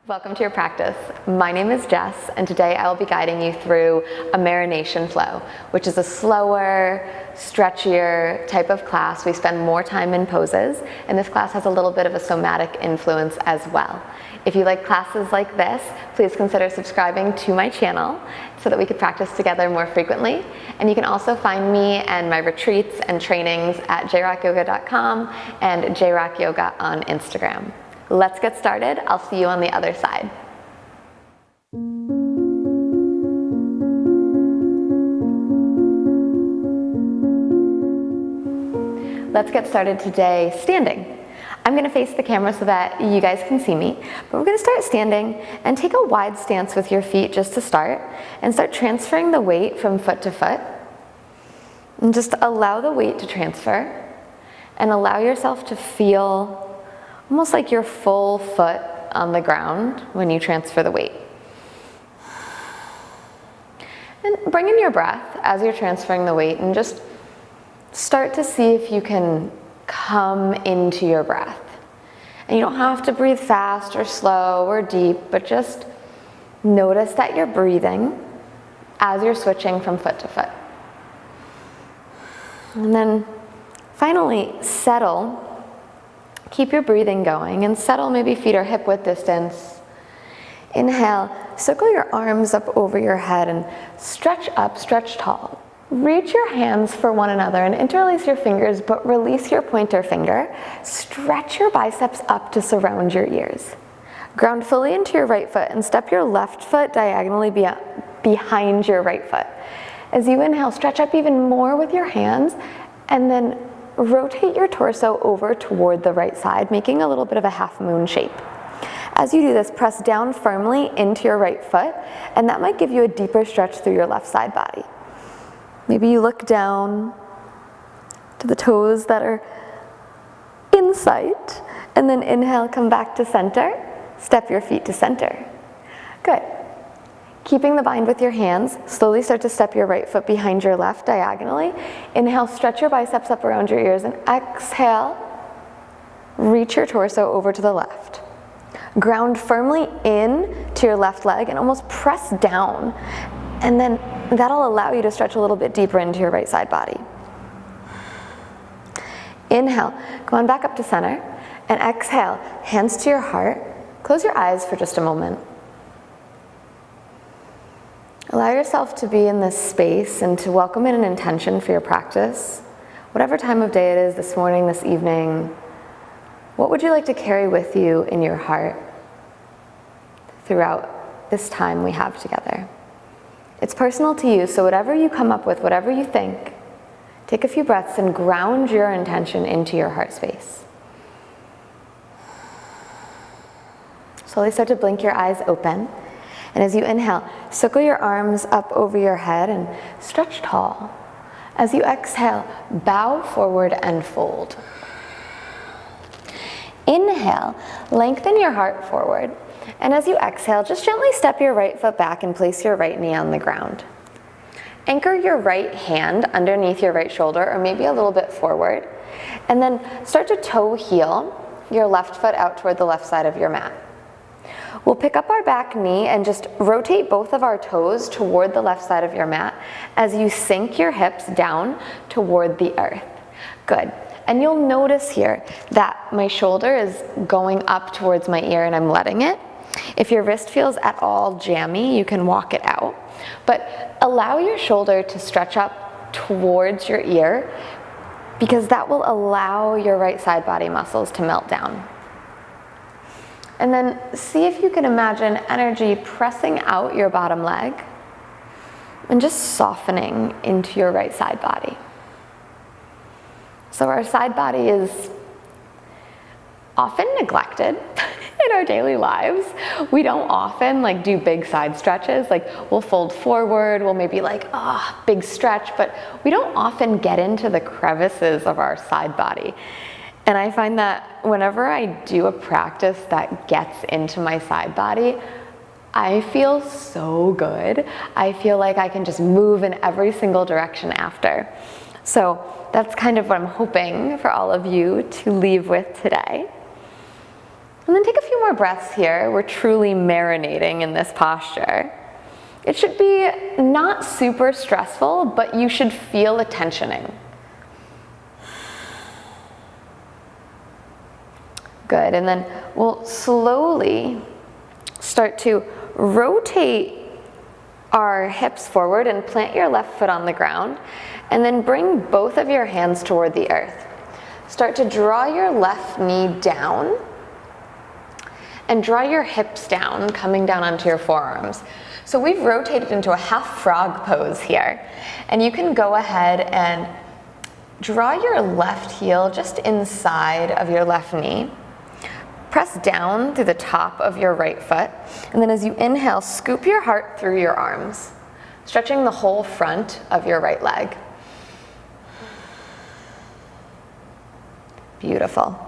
Welcome to your practice. My name is Jess, and today I will be guiding you through a marination flow, which is a slower, stretchier type of class. We spend more time in poses, and this class has a little bit of a somatic influence as well. If you like classes like this, please consider subscribing to my channel so that we could practice together more frequently. And you can also find me and my retreats and trainings at jrockyoga.com and jrockyoga on Instagram. Let's get started. I'll see you on the other side. Let's get started today standing. I'm going to face the camera so that you guys can see me, but we're going to start standing and take a wide stance with your feet just to start, and start transferring the weight from foot to foot. And just allow the weight to transfer and allow yourself to feel almost like your full foot on the ground when you transfer the weight. And bring in your breath as you're transferring the weight, and just start to see if you can come into your breath. And you don't have to breathe fast or slow or deep, but just notice that you're breathing as you're switching from foot to foot. And then finally, settle. Keep your breathing going and settle. Maybe feet are hip width distance. Inhale, circle your arms up over your head and stretch up, stretch tall. Reach your hands for one another and interlace your fingers, but release your pointer finger. Stretch your biceps up to surround your ears. Ground fully into your right foot and step your left foot diagonally behind your right foot. As you inhale, stretch up even more with your hands, and then rotate your torso over toward the right side, making a little bit of a half moon shape. As you do this, press down firmly into your right foot, and that might give you a deeper stretch through your left side body. Maybe you look down to the toes that are in sight, and then inhale, come back to center, step your feet to center. Good. Keeping the bind with your hands, slowly start to step your right foot behind your left diagonally. Inhale, stretch your biceps up around your ears, and exhale, reach your torso over to the left. Ground firmly in to your left leg and almost press down, and then that'll allow you to stretch a little bit deeper into your right side body. Inhale, come on back up to center, and exhale, hands to your heart. Close your eyes for just a moment. Allow yourself to be in this space and to welcome in an intention for your practice. Whatever time of day it is, this morning, this evening, what would you like to carry with you in your heart throughout this time we have together? It's personal to you, so whatever you come up with, whatever you think, take a few breaths and ground your intention into your heart space. Slowly start to blink your eyes open. And as you inhale, circle your arms up over your head and stretch tall. As you exhale, bow forward and fold. Inhale, lengthen your heart forward. And as you exhale, just gently step your right foot back and place your right knee on the ground. Anchor your right hand underneath your right shoulder, or maybe a little bit forward. And then start to toe heel your left foot out toward the left side of your mat. We'll pick up our back knee and just rotate both of our toes toward the left side of your mat as you sink your hips down toward the earth. Good. And you'll notice here that my shoulder is going up towards my ear and I'm letting it. If your wrist feels at all jammy, you can walk it out. But allow your shoulder to stretch up towards your ear, because that will allow your right side body muscles to melt down. And then see if you can imagine energy pressing out your bottom leg and just softening into your right side body. So our side body is often neglected in our daily lives. We don't often do big side stretches. We'll fold forward, we'll maybe big stretch, but we don't often get into the crevices of our side body. And I find that whenever I do a practice that gets into my side body, I feel so good. I feel like I can just move in every single direction after. So that's kind of what I'm hoping for all of you to leave with today. And then take a few more breaths here. We're truly marinating in this posture. It should be not super stressful, but you should feel a tensioning. Good, and then we'll slowly start to rotate our hips forward and plant your left foot on the ground, and then bring both of your hands toward the earth. Start to draw your left knee down and draw your hips down, coming down onto your forearms. So we've rotated into a half frog pose here, and you can go ahead and draw your left heel just inside of your left knee. Press down through the top of your right foot, and then as you inhale, scoop your heart through your arms, stretching the whole front of your right leg. Beautiful.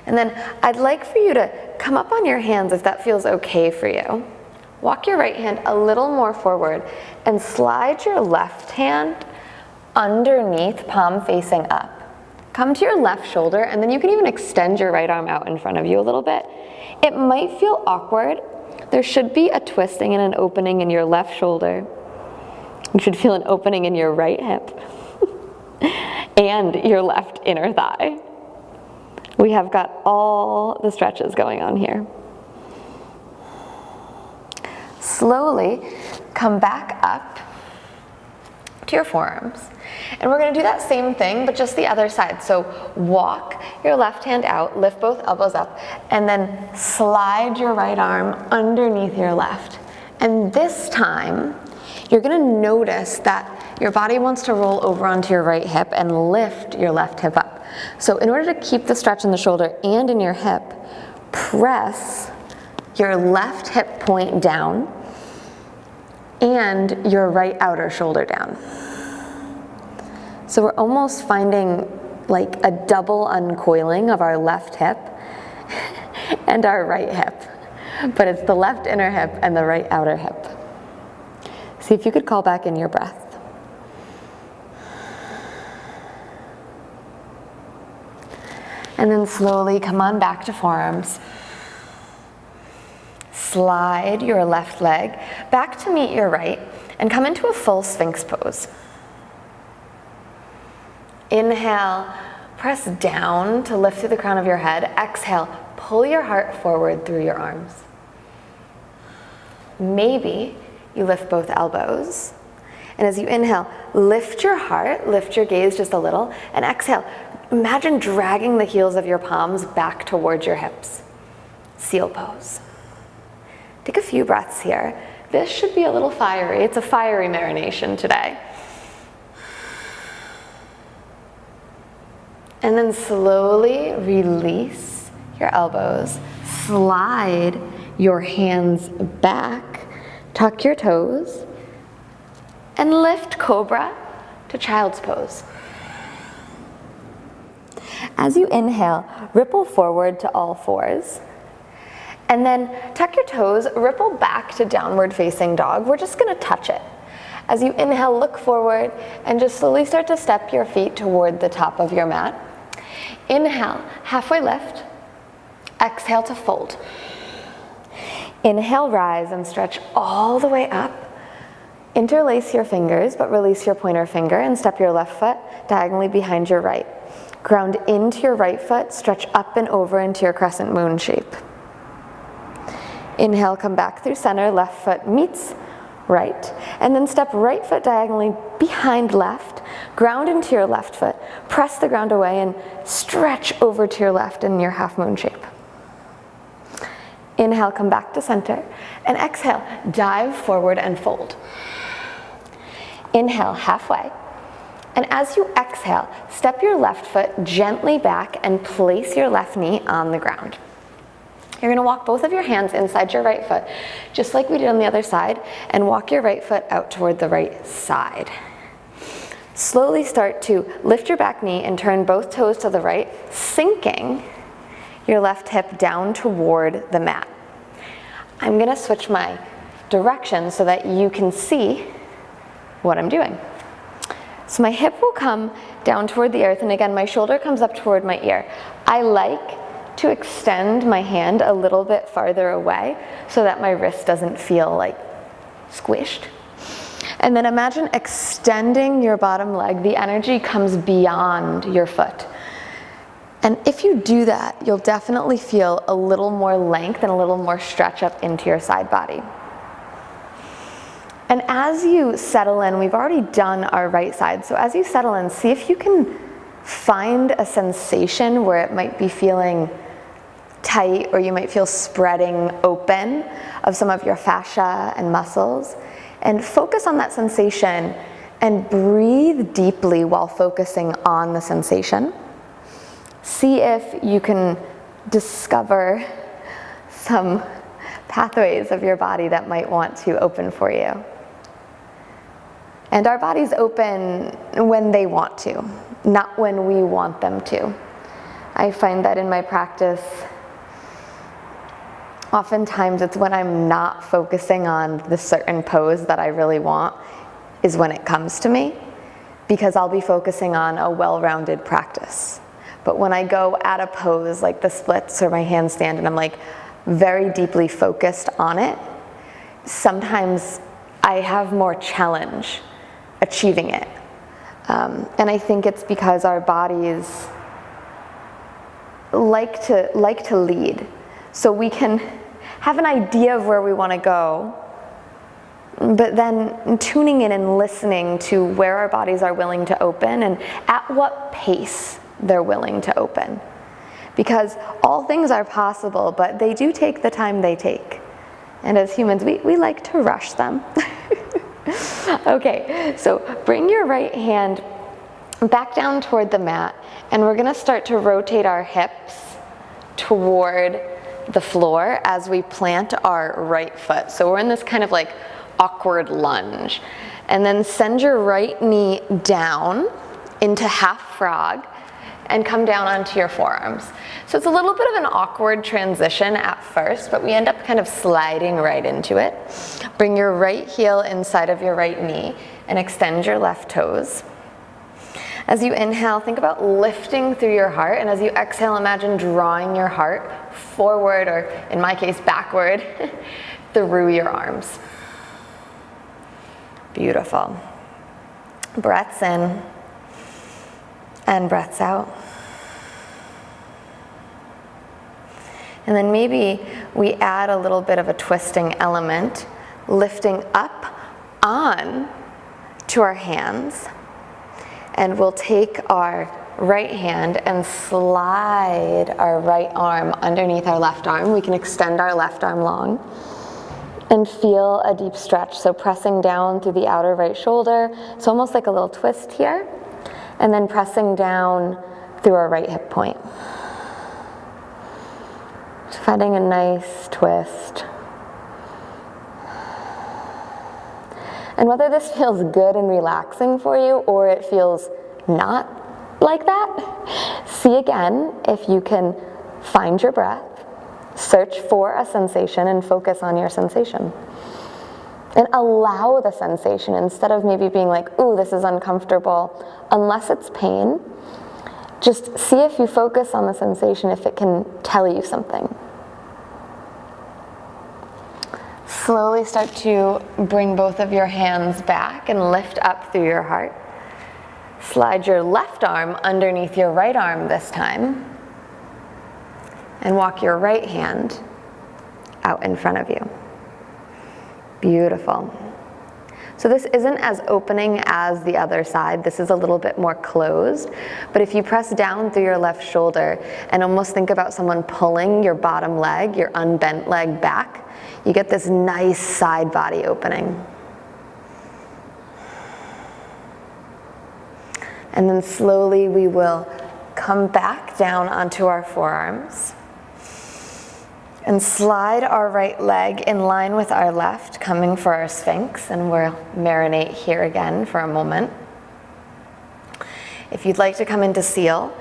And then I'd like for you to come up on your hands if that feels okay for you. Walk your right hand a little more forward and slide your left hand underneath, palm facing up. Come to your left shoulder, and then you can even extend your right arm out in front of you a little bit. It might feel awkward. There should be a twisting and an opening in your left shoulder. You should feel an opening in your right hip and your left inner thigh. We have got all the stretches going on here. Slowly come back up to your forearms. And we're going to do that same thing, but just the other side. So walk your left hand out, lift both elbows up, and then slide your right arm underneath your left. And this time, you're going to notice that your body wants to roll over onto your right hip and lift your left hip up. So in order to keep the stretch in the shoulder and in your hip, press your left hip point down and your right outer shoulder down. So we're almost finding like a double uncoiling of our left hip and our right hip. But it's the left inner hip and the right outer hip. See if you could call back in your breath. And then slowly come on back to forearms. Slide your left leg back to meet your right and come into a full Sphinx pose. Inhale, press down to lift through the crown of your head. Exhale, pull your heart forward through your arms. Maybe you lift both elbows. And as you inhale, lift your heart, lift your gaze just a little, and exhale, imagine dragging the heels of your palms back towards your hips. Seal pose. Take a few breaths here. This should be a little fiery. It's a fiery marination today. And then slowly release your elbows. Slide your hands back. Tuck your toes. And lift cobra to child's pose. As you inhale, ripple forward to all fours. And then tuck your toes, ripple back to downward facing dog. We're just gonna touch it. As you inhale, look forward and just slowly start to step your feet toward the top of your mat. Inhale, halfway lift. Exhale to fold. Inhale, rise and stretch all the way up. Interlace your fingers, but release your pointer finger and step your left foot diagonally behind your right. Ground into your right foot, stretch up and over into your crescent moon shape. Inhale, come back through center, left foot meets right, and then step right foot diagonally behind left, ground into your left foot, press the ground away and stretch over to your left in your half moon shape. Inhale, come back to center, and exhale, dive forward and fold. Inhale, halfway, and as you exhale, step your left foot gently back and place your left knee on the ground. You're going to walk both of your hands inside your right foot, just like we did on the other side, and walk your right foot out toward the right side. Slowly start to lift your back knee and turn both toes to the right, sinking your left hip down toward the mat. I'm going to switch my direction so that you can see what I'm doing. So my hip will come down toward the earth, and again, my shoulder comes up toward my ear. I like to extend my hand a little bit farther away so that my wrist doesn't feel like squished. And then imagine extending your bottom leg. The energy comes beyond your foot. And if you do that, you'll definitely feel a little more length and a little more stretch up into your side body. And as you settle in, we've already done our right side, so as you settle in, see if you can find a sensation where it might be feeling tight, or you might feel spreading open of some of your fascia and muscles. And focus on that sensation and breathe deeply while focusing on the sensation. See if you can discover some pathways of your body that might want to open for you. And our bodies open when they want to, not when we want them to. I find that in my practice, oftentimes it's when I'm not focusing on the certain pose that I really want is when it comes to me, because I'll be focusing on a well-rounded practice. But when I go at a pose like the splits or my handstand and I'm like very deeply focused on it, sometimes I have more challenge achieving it. And I think it's because our bodies like to lead. So we can have an idea of where we want to go, but then tuning in and listening to where our bodies are willing to open and at what pace they're willing to open. Because all things are possible, but they do take the time they take. And as humans, we like to rush them. Okay, so bring your right hand back down toward the mat, and we're gonna start to rotate our hips toward the floor as we plant our right foot. So we're in this kind of like awkward lunge. And then send your right knee down into half frog and come down onto your forearms. So it's a little bit of an awkward transition at first, but we end up kind of sliding right into it. Bring your right heel inside of your right knee and extend your left toes. As you inhale, think about lifting through your heart, and as you exhale, imagine drawing your heart forward, or in my case, backward, through your arms. Beautiful. Breaths in and breaths out. And then maybe we add a little bit of a twisting element, lifting up on to our hands. And we'll take our right hand and slide our right arm underneath our left arm. We can extend our left arm long and feel a deep stretch. So pressing down through the outer right shoulder. It's almost like a little twist here. And then pressing down through our right hip point. So finding a nice twist. And whether this feels good and relaxing for you or it feels not like that, see again if you can find your breath, search for a sensation and focus on your sensation. And allow the sensation instead of maybe being like, ooh, this is uncomfortable, unless it's pain. Just see if you focus on the sensation, if it can tell you something. Slowly start to bring both of your hands back and lift up through your heart. Slide your left arm underneath your right arm this time. And walk your right hand out in front of you. Beautiful. So this isn't as opening as the other side. This is a little bit more closed. But if you press down through your left shoulder and almost think about someone pulling your bottom leg, your unbent leg back, you get this nice side body opening. And then slowly we will come back down onto our forearms and slide our right leg in line with our left, coming for our Sphinx, and we'll marinate here again for a moment. If you'd like to come into Seal,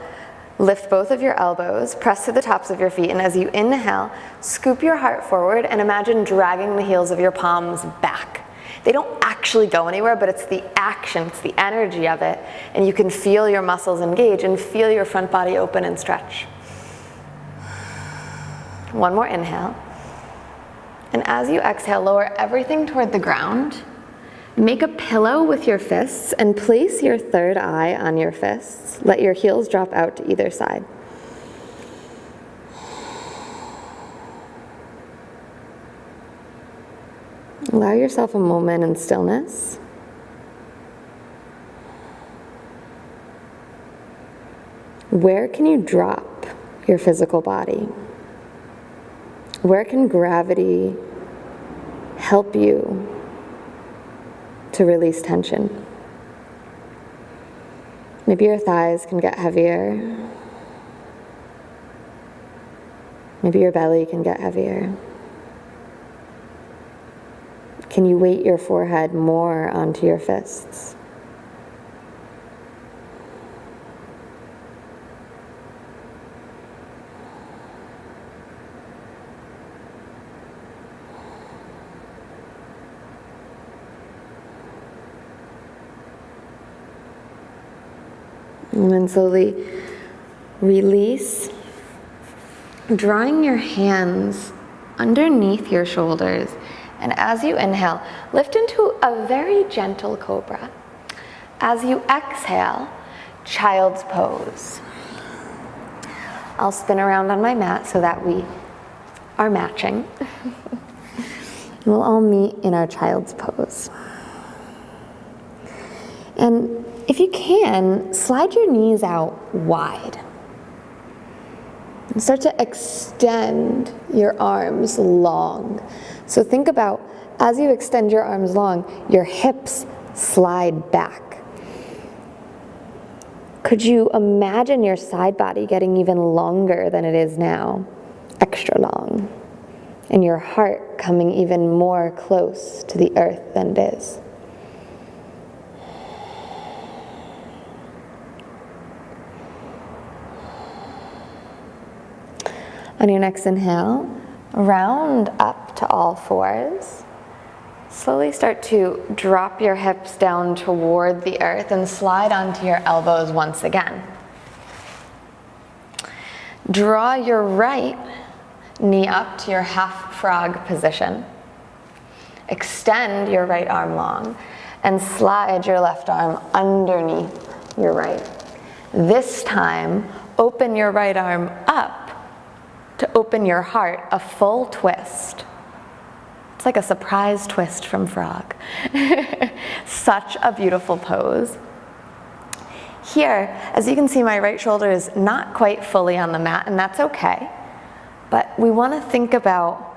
lift both of your elbows, press to the tops of your feet, and as you inhale, scoop your heart forward and imagine dragging the heels of your palms back. They don't actually go anywhere, but it's the action, it's the energy of it, and you can feel your muscles engage and feel your front body open and stretch. One more inhale. And as you exhale, lower everything toward the ground. Make a pillow with your fists and place your third eye on your fists. Let your heels drop out to either side. Allow yourself a moment in stillness. Where can you drop your physical body? Where can gravity help you to release tension? Maybe your thighs can get heavier. Maybe your belly can get heavier. Can you weight your forehead more onto your fists? And then slowly release, drawing your hands underneath your shoulders. And as you inhale, lift into a very gentle cobra. As you exhale, child's pose. I'll spin around on my mat so that we are matching. We'll all meet in our child's pose. And if you can, slide your knees out wide. And start to extend your arms long. So think about, as you extend your arms long, your hips slide back. Could you imagine your side body getting even longer than it is now? Extra long. And your heart coming even more close to the earth than it is. On your next inhale, round up to all fours. Slowly start to drop your hips down toward the earth and slide onto your elbows once again. Draw your right knee up to your half frog position. Extend your right arm long and slide your left arm underneath your right. This time, open your right arm up to open your heart, a full twist. It's like a surprise twist from frog. Such a beautiful pose. Here, as you can see, my right shoulder is not quite fully on the mat, and that's okay. But we want to think about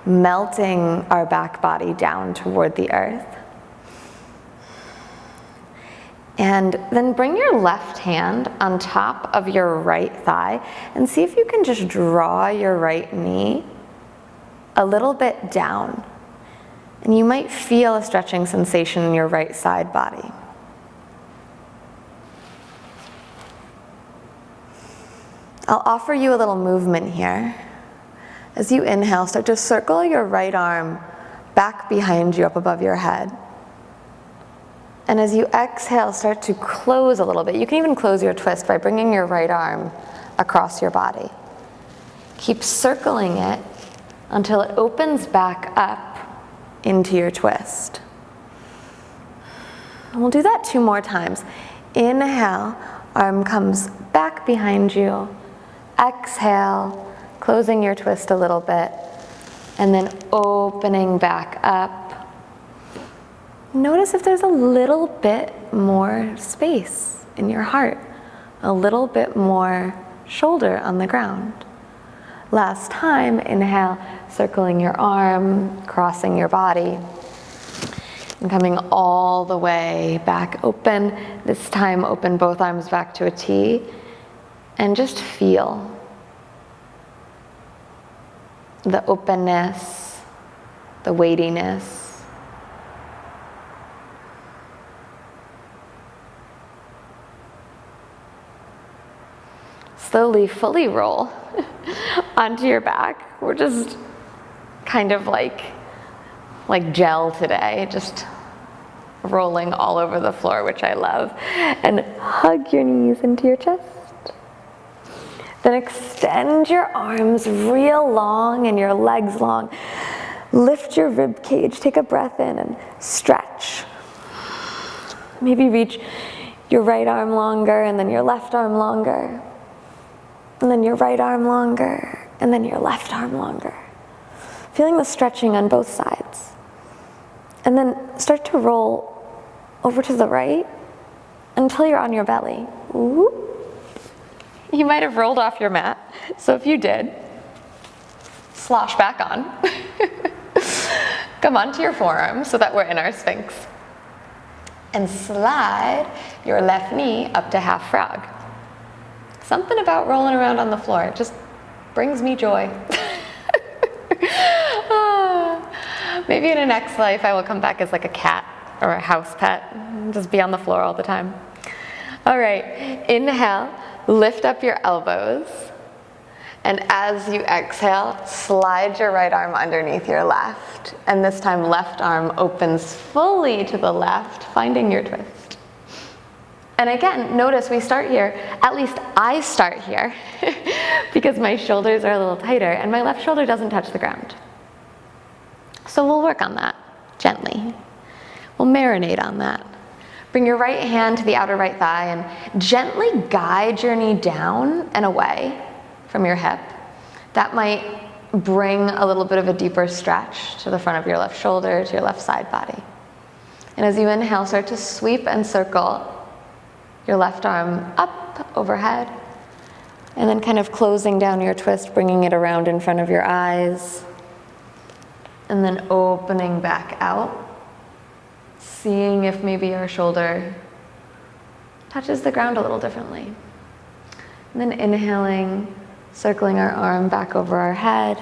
melting our back body down toward the earth. And then bring your left hand on top of your right thigh and see if you can just draw your right knee a little bit down. And you might feel a stretching sensation in your right side body. I'll offer you a little movement here. As you inhale, start to circle your right arm back behind you up above your head. And as you exhale, start to close a little bit. You can even close your twist by bringing your right arm across your body. Keep circling it until it opens back up into your twist. And we'll do that 2 more times. Inhale, arm comes back behind you. Exhale, closing your twist a little bit, and then opening back up. Notice if there's a little bit more space in your heart, a little bit more shoulder on the ground. Last time, inhale, circling your arm, crossing your body, and coming all the way back open. This time, open both arms back to a T, and just feel the openness, the weightiness. Slowly, fully roll onto your back. We're just kind of like like gel today, just rolling all over the floor, which I love. And hug your knees into your chest. Then extend your arms real long and your legs long. Lift your rib cage, take a breath in and stretch. Maybe reach your right arm longer and then your left arm longer. And then your right arm longer and then your left arm longer. Feeling the stretching on both sides. And then start to roll over to the right until you're on your belly. Ooh. You might have rolled off your mat, so if you did, slosh back on. Come onto your forearms so that we're in our Sphinx. And slide your left knee up to half frog. Something about rolling around on the floor, it just brings me joy. Maybe in a next life I will come back as like a cat or a house pet, and just be on the floor all the time. All right, inhale, lift up your elbows. And as you exhale, slide your right arm underneath your left. And this time, left arm opens fully to the left, finding your twist. And again, notice we start here, at least I start here, because my shoulders are a little tighter and my left shoulder doesn't touch the ground. So we'll work on that gently. We'll marinate on that. Bring your right hand to the outer right thigh and gently guide your knee down and away from your hip. That might bring a little bit of a deeper stretch to the front of your left shoulder, to your left side body. And as you inhale, start to sweep and circle your left arm up overhead, and then kind of closing down your twist, bringing it around in front of your eyes, and then opening back out, seeing if maybe your shoulder touches the ground a little differently. And then inhaling, circling our arm back over our head,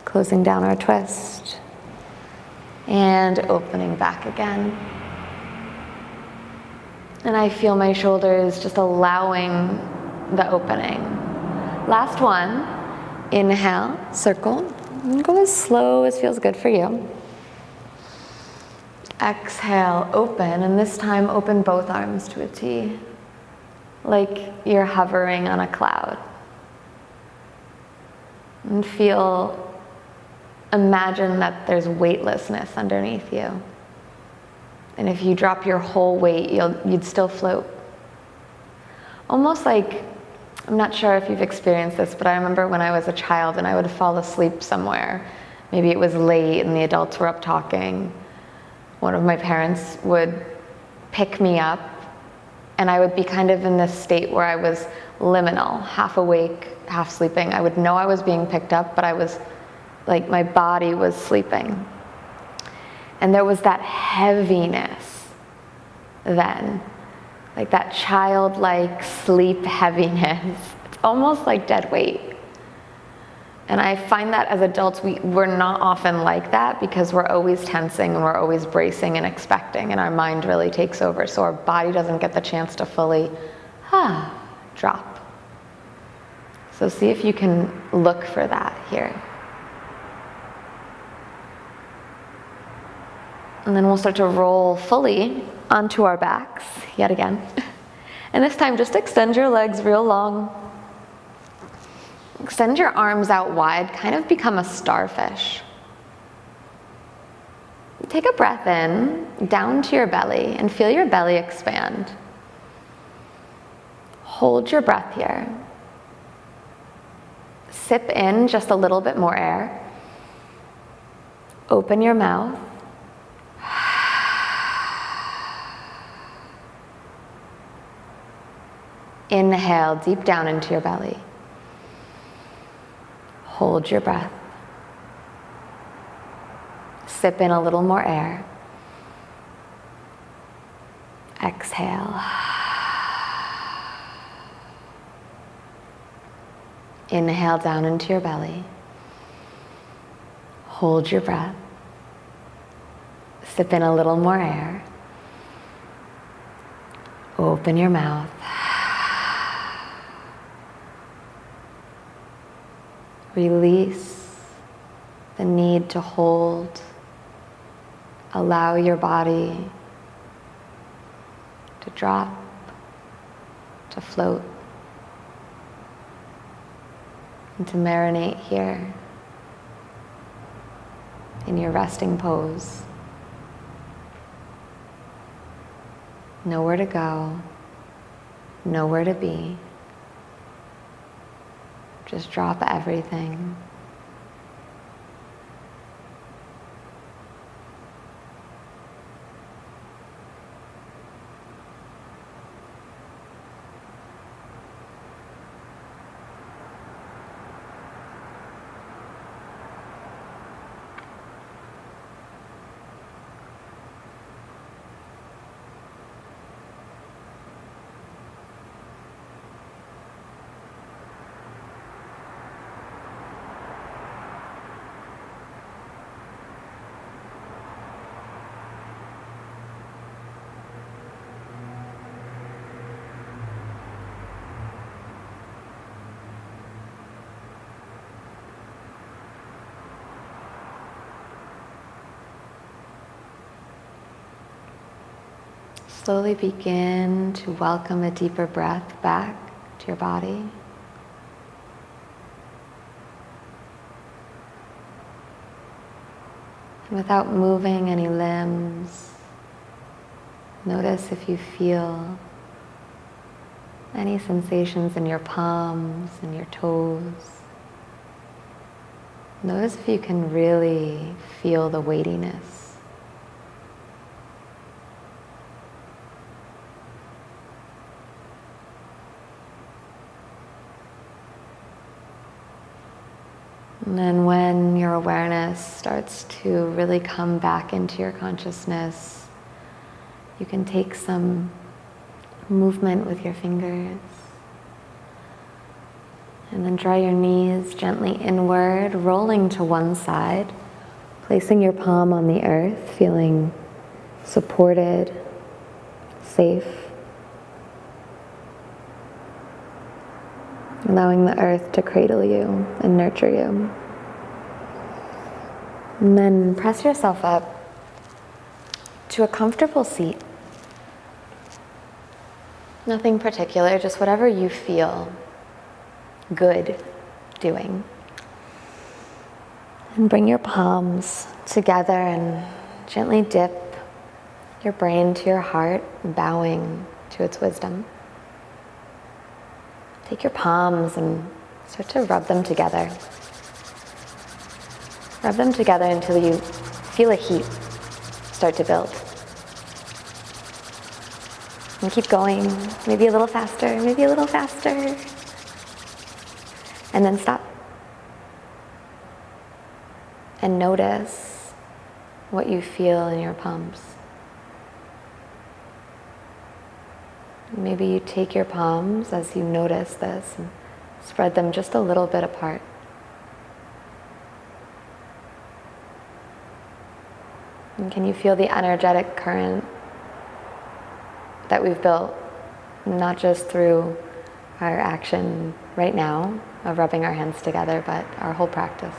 closing down our twist, and opening back again. And I feel my shoulders just allowing the opening. Last one, inhale, circle, and go as slow as feels good for you. Exhale, open, and this time open both arms to a T, like you're hovering on a cloud. And imagine that there's weightlessness underneath you. And if you drop your whole weight, you'd still float. Almost like, I'm not sure if you've experienced this, but I remember when I was a child and I would fall asleep somewhere. Maybe it was late and the adults were up talking. One of my parents would pick me up and I would be kind of in this state where I was liminal, half awake, half sleeping. I would know I was being picked up, but I was like, my body was sleeping. And there was that heaviness then, like that childlike sleep heaviness. It's almost like dead weight. And I find that as adults, we're not often like that because we're always tensing and we're always bracing and expecting, and our mind really takes over. So our body doesn't get the chance to fully drop. So see if you can look for that here. And then we'll start to roll fully onto our backs, yet again. And this time, just extend your legs real long. Extend your arms out wide, kind of become a starfish. Take a breath in, down to your belly, and feel your belly expand. Hold your breath here. Sip in just a little bit more air. Open your mouth. Inhale deep down into your belly. Hold your breath. Sip in a little more air. Exhale. Inhale down into your belly. Hold your breath. Sip in a little more air. Open your mouth. Release the need to hold allow your body to drop, to float, and to marinate here in your resting pose. Nowhere to go, nowhere to be. Just drop everything. Slowly begin to welcome a deeper breath back to your body. And without moving any limbs, notice if you feel any sensations in your palms and your toes. Notice if you can really feel the weightiness. And then when your awareness starts to really come back into your consciousness, you can take some movement with your fingers. And then draw your knees gently inward, rolling to one side, placing your palm on the earth, feeling supported, safe. Allowing the earth to cradle you and nurture you. And then press yourself up to a comfortable seat. Nothing particular, just whatever you feel good doing. And bring your palms together and gently dip your brain to your heart, bowing to its wisdom. Take your palms and start to rub them together. Rub them together until you feel a heat start to build. And keep going, maybe a little faster, maybe a little faster. And then stop. And notice what you feel in your palms. Maybe you take your palms as you notice this and spread them just a little bit apart. And can you feel the energetic current that we've built, not just through our action right now of rubbing our hands together, but our whole practice?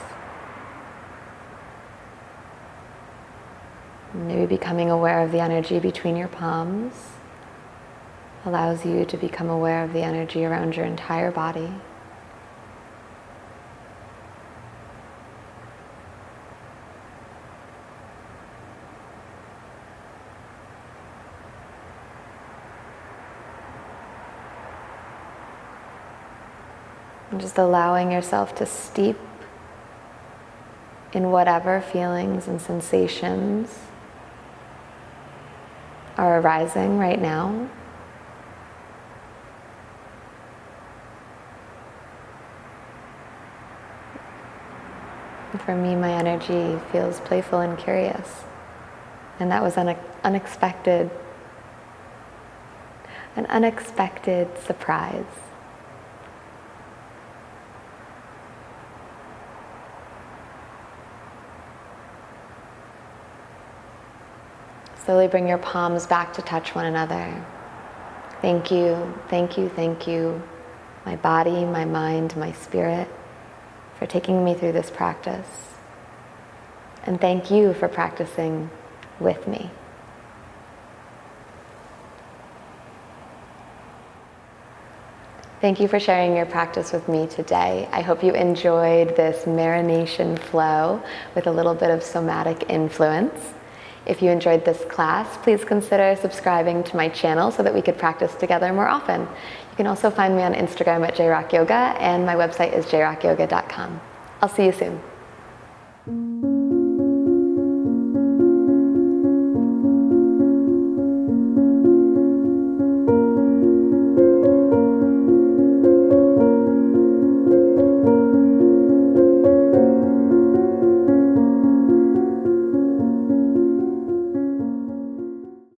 Maybe becoming aware of the energy between your palms allows you to become aware of the energy around your entire body. And just allowing yourself to steep in whatever feelings and sensations are arising right now. For me, my energy feels playful and curious. And that was an unexpected surprise. Slowly bring your palms back to touch one another. Thank you, thank you, thank you, my body, my mind, my spirit, for taking me through this practice. And thank you for practicing with me. Thank you for sharing your practice with me today. I hope you enjoyed this marination flow with a little bit of somatic influence. If you enjoyed this class, please consider subscribing to my channel so that we could practice together more often. You can also find me on Instagram at jrockyoga, and my website is jrockyoga.com. I'll see you soon.